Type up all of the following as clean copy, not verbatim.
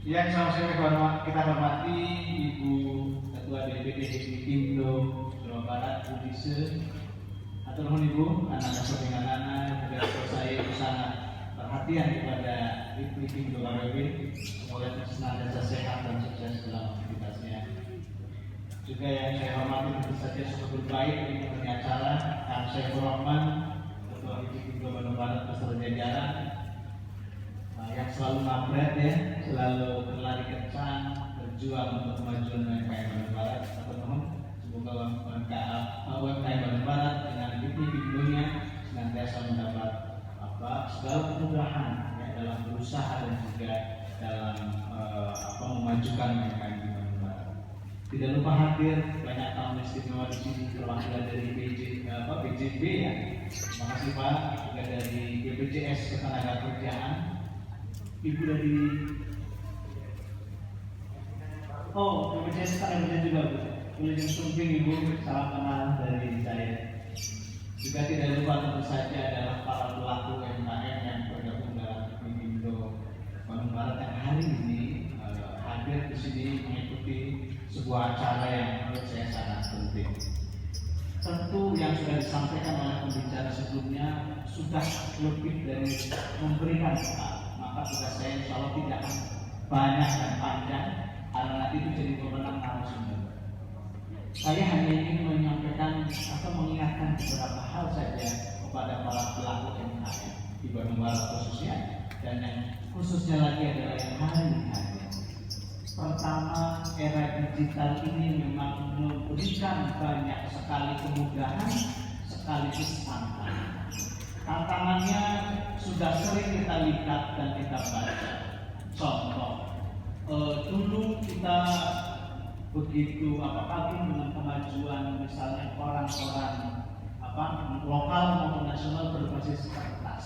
Yang sama-sama kita hormati Ibu Ketua DPD Indo Jawa Barat Budise, atur nuhun Ibu, anak dengan anak juga saya sangat perhatian kepada Ibu Indo KBB, semoga senantiasa sehat dan sukses dalam aktivitasnya. Juga yang saya hormati tentu saja sebagai baik di acara Kang Saiful Rahman, Ketua Indo Bandung Barat beserta jajaran yang selalu ngabret ya, selalu berlari kencang, berjuang untuk kemajuan UMKM Bandung Barat. Semoga UMKM Bandung Barat dengan Indo-nya senantiasa mendapat segala kemudahan ya, dalam berusaha dan juga dalam memajukan UMKM di Bandung Barat. Tidak lupa hadir banyak tamu istimewa di sini, perwakilan dari BJB ya. Terima kasih Pak, juga dari BPJS Ketenagakerjaan. Ibu dari BPJS Ketenagakerjaan juga Bu. Boleh sumping Ibu, salam kenal dari saya. Juga tidak lupa tentu saja adalah para pelaku UMKM yang bergabung dalam Indo Bandung Barat yang hari ini hadir di sini mengikuti sebuah acara yang menurut saya sangat penting. Tentu yang sudah disampaikan oleh pembicara sebelumnya sudah lebih dari memberikan bekal. Maka tugas saya insya Allah tidak akan banyak dan panjang karena nanti itu jadi wewenang narasumber. Saya hanya ingin menyampaikan atau mengingatkan beberapa hal saja kepada para pelaku UMKM di Bandung Barat khususnya, dan yang khususnya lagi adalah yang hari ini. Pertama, era digital ini memang memberikan banyak sekali kemudahan sekaligus tantangan. Tantangannya sudah sering kita lihat dan kita baca. Contoh, dulu kita begitu kagum dengan kemajuan misalnya koran-koran lokal maupun nasional berbasis kertas.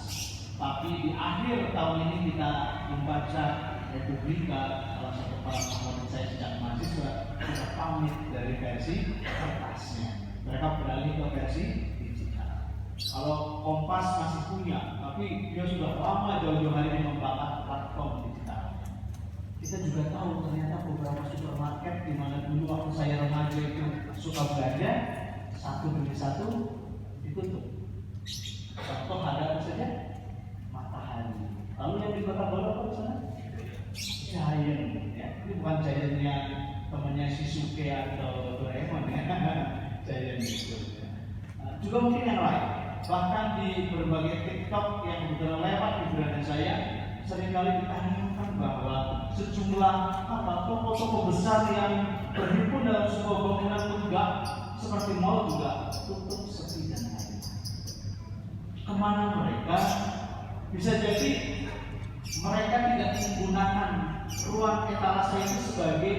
Tapi di akhir tahun ini kita membaca Republika, salah satu para favorit saya sejak mahasiswa, sudah pamit dari versi kertasnya. Mereka beralih ke versi digital. Kalau Kompas masih punya, tapi dia sudah lama jauh-jauh hari ini membakar platform digital. Kita juga tahu ternyata beberapa supermarket di mana dulu waktu saya remaja itu suka belanja, satu demi satu ditutup. Contoh ada apa saja? Matahari. Lalu yang di Kota Bogor apa sana? Giant, ya. Ini bukan Giant yang temannya Shisuke atau Doraemon ya. Giant itu. Juga mungkin yang lain. Bahkan di berbagai TikTok yang kebetulan lewat di beranda saya, seringkali ditanyakan bahwa sejumlah toko-toko besar yang berhimpun dalam sebuah bangunan enggak seperti mall juga tutup sepi dan lain. Kemana mereka? Bisa jadi mereka tidak menggunakan ruang etalase itu sebagai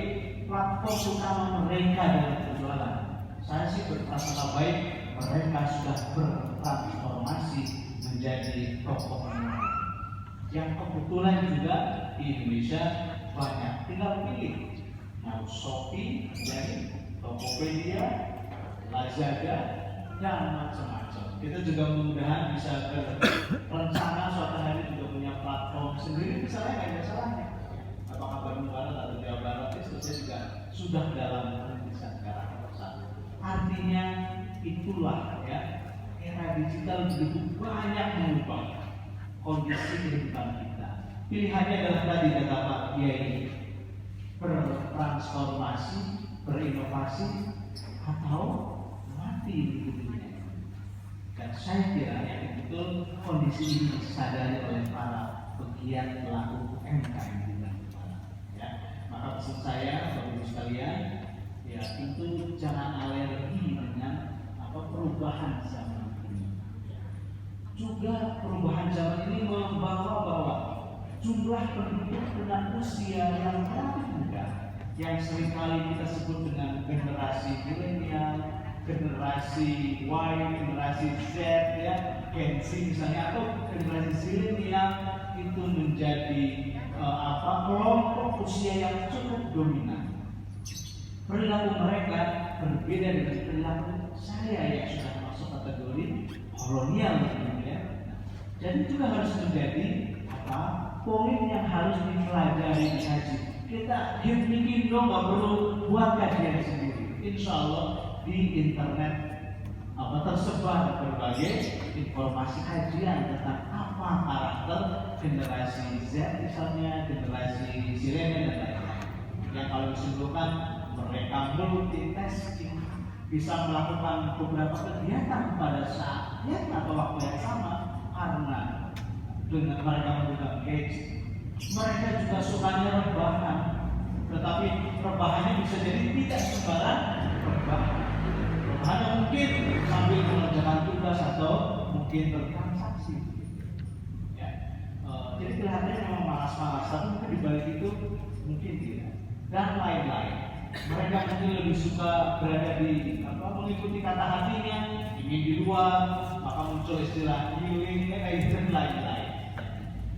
platform utama mereka dalam berjualan. Saya sih berprasangka baik mereka sudah bertransformasi menjadi toko online yang kebetulan juga di Indonesia banyak. Tinggal pilih mau Shopee, dari Tokopedia, Lazada, dan macam-macam. Kita juga mudah-mudahan bisa berencana suatu hari juga punya platform sendiri, misalnya nggak ada salahnya. Apakah Bandung Barat atau Jawa Barat itu juga sudah dalam perintisan ke arah sana. Artinya itulah ya, era digital begitu banyak mengubah kondisi kehidupan kita. Pilihannya adalah tadi kata Pak Kiai, bertransformasi, berinovasi, atau mati di dunia. Dan saya kira yang betul kondisi ini disadari oleh para pegiat pelaku UMKM di Bandung Barat. Ya, maka pesan saya Bapak Ibu sekalian, ya tentu jangan alergi dengan perubahan zaman ini. Juga perubahan zaman ini membawa bahwa jumlah penduduk dengan usia yang relatif muda, yang seringkali kita sebut dengan generasi milenial, generasi Y, generasi Z, ya, Gen Z misalnya, atau generasi zilenial itu menjadi kelompok usia yang cukup dominan. Perilaku mereka berbeda dengan perilaku saya yang sudah masuk kategori kolonial, ya. Jadi juga harus menjadi poin yang harus dipelajari di haji. Kita bikin dong, nggak perlu buat kajian sendiri. Insya Allah di internet tersebar berbagai informasi kajian tentang apa karakter generasi Z misalnya, generasi Zilenial dan lain-lain. Yang kalau disimpulkan mereka multitasking, bisa melakukan beberapa kegiatan pada saatnya atau waktu yang sama karena dengan mereka menggunakan gadget. Mereka juga sukanya rebahan, tetapi rebahannya bisa jadi tidak sembarang rebahan. Rebahannya mungkin sambil mengerjakan tugas atau mungkin bertransaksi. Ya. Jadi kelihatannya memang malas-malas, tapi mungkin dibalik itu mungkin tidak. Dan lain-lain. Mereka mungkin lebih suka berada di mengikuti kata hatinya, ingin di luar, maka muncul istilah healing, dan lain-lain.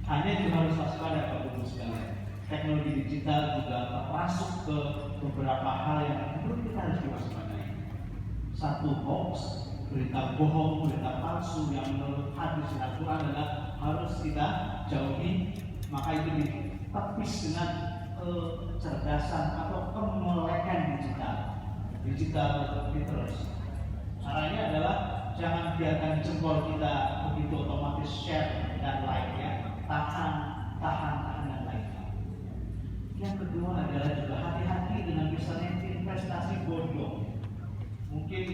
Hanya itu harus waspada Bapak Ibu sekalian. Teknologi digital juga masuk ke beberapa hal yang menurut kita harus diwaspadai. Satu, hoax, berita bohong, berita palsu yang menurut hadis dan Al-Quran adalah harus kita jauhi. Maka itu ditepis dengan kecerdasan atau kemelekan digital terus. Caranya adalah jangan biarkan jempol kita begitu otomatis share dan like ya. Tahan dan lain-lain. Yang kedua adalah juga hati-hati dengan misalnya investasi bodong. Mungkin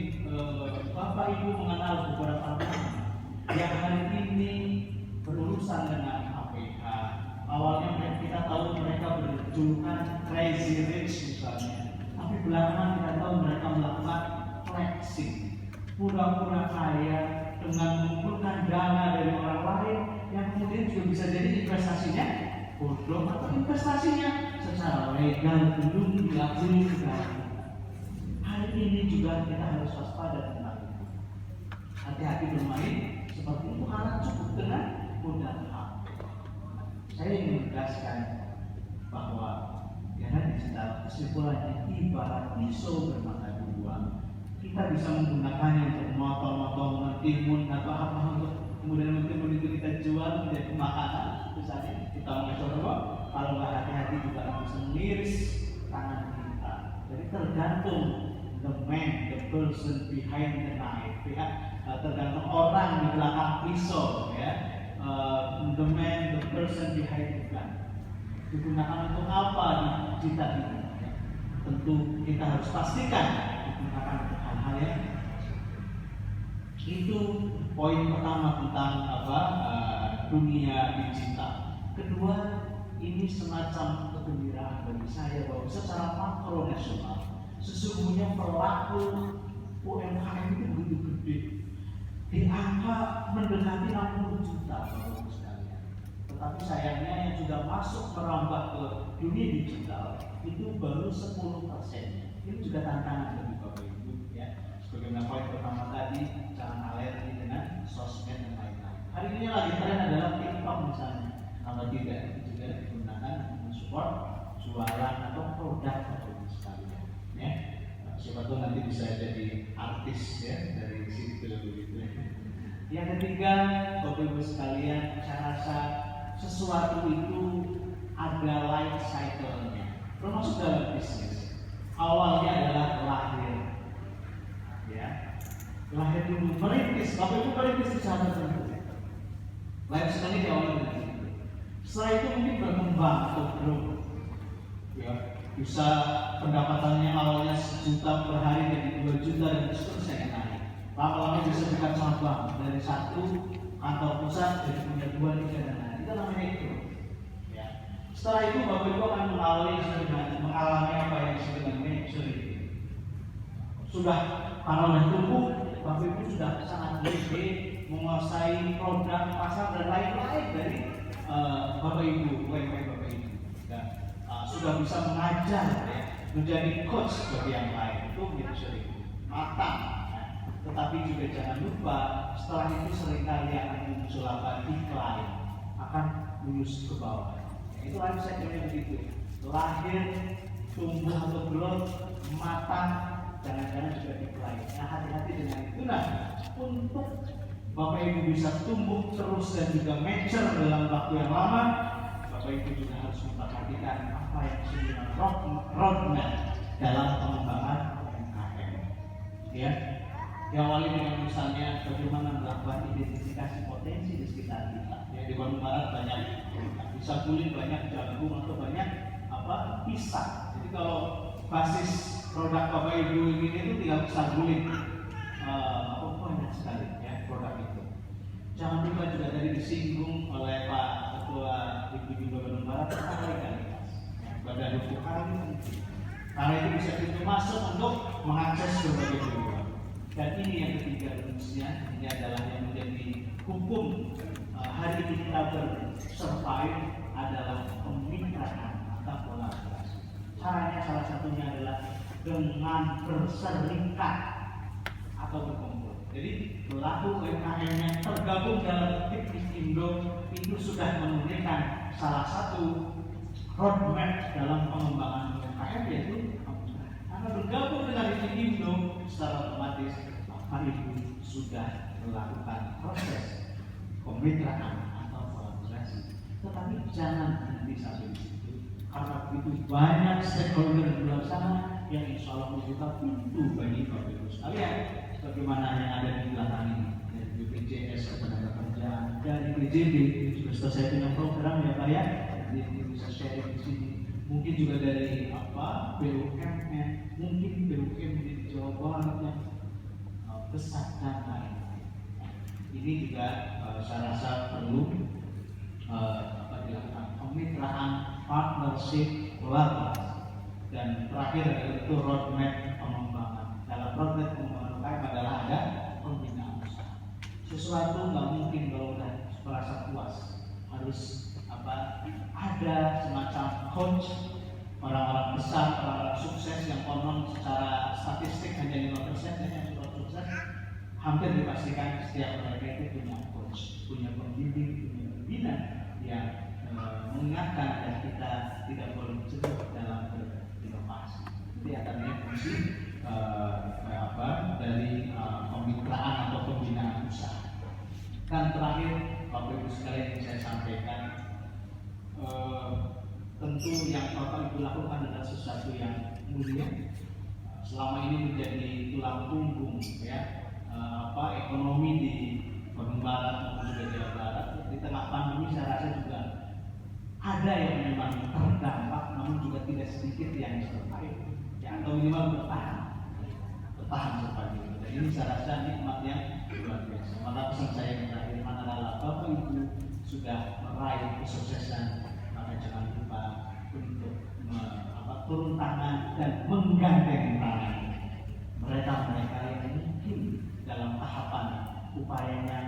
Bapak Ibu mengenal beberapa orang yang hari ini berurusan dengan APK. Awalnya kita tahu mereka berjulukan crazy rich misalnya, tapi belakangan kita tahu mereka melakukan flexing, pura-pura kaya dengan mengumpulkan dana dari orang lain yang kemudian juga bisa jadi investasinya bodong atau investasinya secara legal belum diakui negara. Hari ini juga kita harus waspada tentang itu. Hati-hati bermain seperti itu karena cukup dengan modal hak. Saya ingin menegaskan bahwa era digital kesimpulannya ibarat pisau bermata dua. Kita bisa menggunakannya untuk motong-motong, mentimun atau apa untuk kemudian mentimun itu kita jual menjadi makanan. Misalnya kita mencoba, kalau nggak hati-hati juga bisa mengiris tangan kita. Jadi tergantung the man, the person behind the knife, ya. Tergantung orang di belakang pisau, ya. The man, the person behind the gun. Digunakan untuk apa di digital ini? Ya. Tentu kita harus pastikan digunakan untuk hal-hal yang itu poin pertama tentang dunia digital. Kedua, ini semacam kegembiraan bagi saya bahwa secara makro nasional sesungguhnya pelaku UMKM itu begitu gede, di angka mendekati 60 juta Bapak-Ibu sekalian. Tetapi sayangnya yang sudah masuk merambah ke dunia digital itu baru 10%. Ini juga tantangan bagi Bapak-Ibu ya. Sebagaimana poin pertama tadi, jangan alergi dengan sosmed dan lain-lain. Hari ini lagi tren adalah TikTok misalnya. Kalau tidak itu juga digunakan untuk mensupport jualan atau produk Bapak-Ibu sekalian. Ya, siapa tahu nanti bisa jadi artis ya dari situ begitu. Yang ketiga, Bapak-Ibu sekalian, saya rasa sesuatu itu ada life cycle-nya. Termasuk dalam bisnis. Awalnya adalah lahir, ya. Lahir dulu, merintis. Bapak-Ibu merintis di sana tertentu. Life cycle-nya diawali dari situ. Setelah itu mungkin berkembang atau grow, ya. Bisa pendapatannya awalnya 1 juta per hari jadi 2 juta dan seterusnya naik. Lama-lama bisa buka cabang dari 1 kantor pusat jadi punya 2, 3 dan lain. Itu namanya itu. Ya. Setelah itu Bapak Ibu akan mengalami apa yang disebut dengan maturity. Sudah kalau sudah tumbuh, Bapak Ibu sudah sangat gede menguasai produk pasar dan lain-lain dari Bapak Ibu, UMKM Bapak Ibu. Sudah bisa mengajar ya, menjadi coach bagi yang lain itu maturity, matang. Tetapi juga jangan lupa setelah itu seringkali akan muncul iklan, akan lulus ke bawah. Itu life cycle-nya begitu. Lahir, tumbuh atau growth, matang, jangan-jangan juga iklan. Nah, hati-hati dengan itu. Nah, untuk Bapak Ibu bisa tumbuh terus dan juga mature dalam waktu yang lama, Bapak Ibu juga harus memperhatikan apa yang sebenarnya roadmap dalam pengembangan UMKM. Ya, diawali dengan misalnya bagaimana melakukan identifikasi potensi di sekitar kita. Ya, di Bandung Barat banyak bisa kulit, banyak jagung atau banyak pisang. Jadi kalau basis produk Bapak Ibu ini itu tidak bisa guling, banyak sekali ya produk itu. Jangan lupa juga tadi disinggung oleh Pak Ketua Divisi Bandung Barat tentang legalitas. Badan hukum karena ini penting. Karena itu bisa pintu masuk untuk mengakses berbagai peluang. Dan ini yang ketiga rumusnya, ini adalah yang menjadi hukum hari ini kita bersurvive adalah kemitraan atau kolaborasi. Caranya salah satunya adalah dengan berserikat atau berkumpul. Jadi pelaku UMKM yang tergabung dalam Tipis Indo itu sudah memberikan salah satu roadmap dalam pengembangan UMKM, yaitu karena bergabung dengan Tipis Indo secara otomatis Bapak Ibu sudah melakukan proses kemitraan atau kolaborasi. Tetapi jangan berhenti sampai di situ, karena begitu banyak stakeholder di luar sana yang insya Allah membuka pintu bagi Bapak Ibu sekalian. Bagaimana yang ada di belakang ini, dari BPJS Ketenagakerjaan, dari PJB juga selesai punya program ya Pak ya, jadi bisa sharing di sini. Mungkin juga dari BUMN, mungkin BUMN di Jawa Barat yang besar dan lain-lain. Ini juga saya rasa perlu dilakukan kemitraan, partnership, kolaborasi. Dan terakhir yaitu roadmap pengembangan. Dalam roadmap pengembangan adalah ada pembinaan usaha. Sesuatu nggak mungkin kalau udah merasa puas, harus ada semacam coach, orang-orang besar, orang-orang sukses yang konon secara statistik hanya 5% yang sukses. Hampir dipastikan setiap mereka itu punya coach, punya pembimbing, punya pembina yang mengingatkan agar kita tidak boleh jatuh dalam berinovasi. Jadi akan fungsi dari kemitraan atau pembinaan usaha. Dan terakhir, Bapak Ibu sekalian yang saya sampaikan, tentu yang Bapak Ibu lakukan adalah sesuatu yang mulia. Selama ini menjadi tulang punggung ya, ekonomi di Bandung Barat maupun juga Jawa Barat. Di tengah pandemi saya rasa juga ada yang memang terdampak, namun juga tidak sedikit yang survive, ya, atau minimal bertahan seperti itu. Dan ini saya rasa nikmat yang luar biasa. Maka pesan saya yang terakhir, manakala Bapak Ibu sudah meraih kesuksesan, maka jangan lupa untuk turun tangan dan menggandeng tangan mereka yang mungkin dalam tahapan upayanya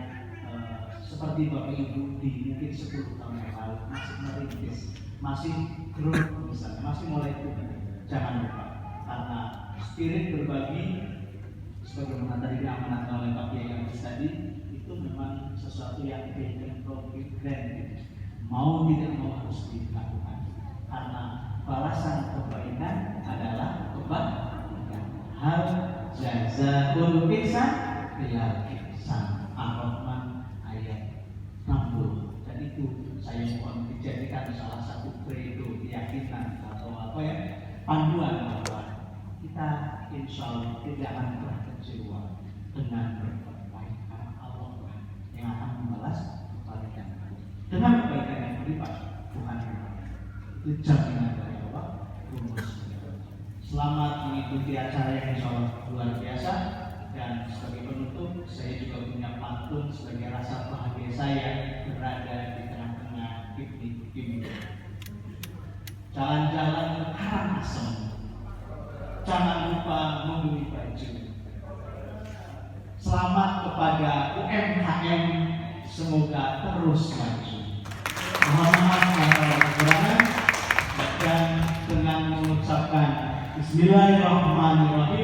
seperti Bapak Ibu di mungkin 10 tahun yang lalu masih merintis, masih growth misalnya, masih mulai tumbuh. Jangan lupa, karena spirit berbagi sebagaimana tadi diamanatkan oleh Pak Kiai Agus tadi, itu memang sesuatu yang taken for granted. Mau tidak mau harus dilakukan, karena balasan kebaikan adalah kebaikan. Hal jazaul ihsan bil ihsan. Ar-Rahman ayat 60. Dan itu saya mohon dijadikan salah satu kredo, keyakinan atau panduan bahwa kita insya Allah tidak akan pernah kecewa dengan berbuat baik, karena Allah yang akan membalas kebaikan. Dengan kebaikan yang berlipat, Tuhan itu jaminan dari Allah. Selamat mengikuti acara yang insya Allah luar biasa. Dan sebagai penutup, saya juga punya pantun sebagai rasa bahagia saya berada di tengah-tengah Tipis. Jalan-jalan ke Karangasem, jangan lupa membeli baju. Selamat kepada UMKM, semoga terus maju. Mohon maaf kalau kekurangan, dan dengan mengucapkan Bismillahirrahmanirrahim.